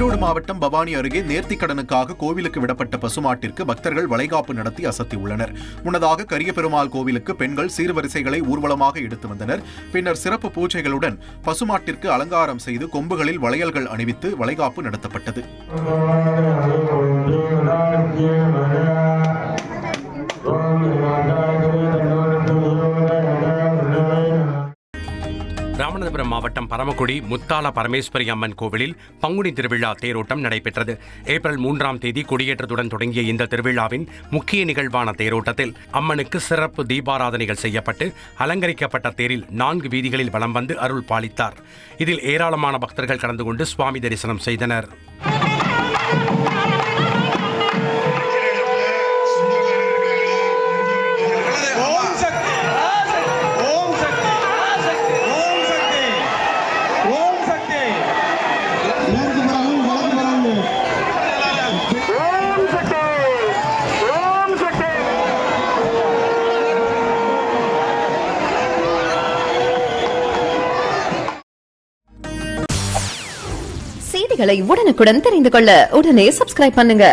ஈரோடு மாவட்டம் பவானி அருகே நேர்த்திக்கடனுக்காக கோவிலுக்கு விடப்பட்ட பசுமாட்டிற்கு பக்தர்கள் வளைகாப்பு நடத்தி அசத்தியுள்ளனர். முன்னதாக கரியபெருமாள் கோவிலுக்கு பெண்கள் சீர்வரிசைகளை ஊர்வலமாக எடுத்து வந்தனர். பின்னர் சிறப்பு பூஜைகளுடன் பசுமாட்டிற்கு அலங்காரம் செய்து கொம்புகளில் வளையல்கள் அணிவித்து வளைகாப்பு நடத்தப்பட்டது. ராமநாதபுரம் மாவட்டம் பரமக்குடி முத்தால பரமேஸ்வரி அம்மன் கோவிலில் பங்குனி திருவிழா தேரோட்டம் நடைபெற்றது. ஏப்ரல் 3ஆம் தேதி கொடியேற்றத்துடன் தொடங்கிய இந்த திருவிழாவின் முக்கிய நிகழ்வான தேரோட்டத்தில் அம்மனுக்கு சிறப்பு தீபாராதனைகள் செய்யப்பட்டு அலங்கரிக்கப்பட்ட தேரில் 4 வீதிகளில் வலம் வந்து அருள் பாலித்தார். இதில் ஏராளமான பக்தர்கள் கலந்து கொண்டு சுவாமி தரிசனம் செய்தனர். செய்திகளை உடனுக்குடன் தெரிந்து கொள்ள உடனே சப்ஸ்கிரைப் பண்ணுங்க.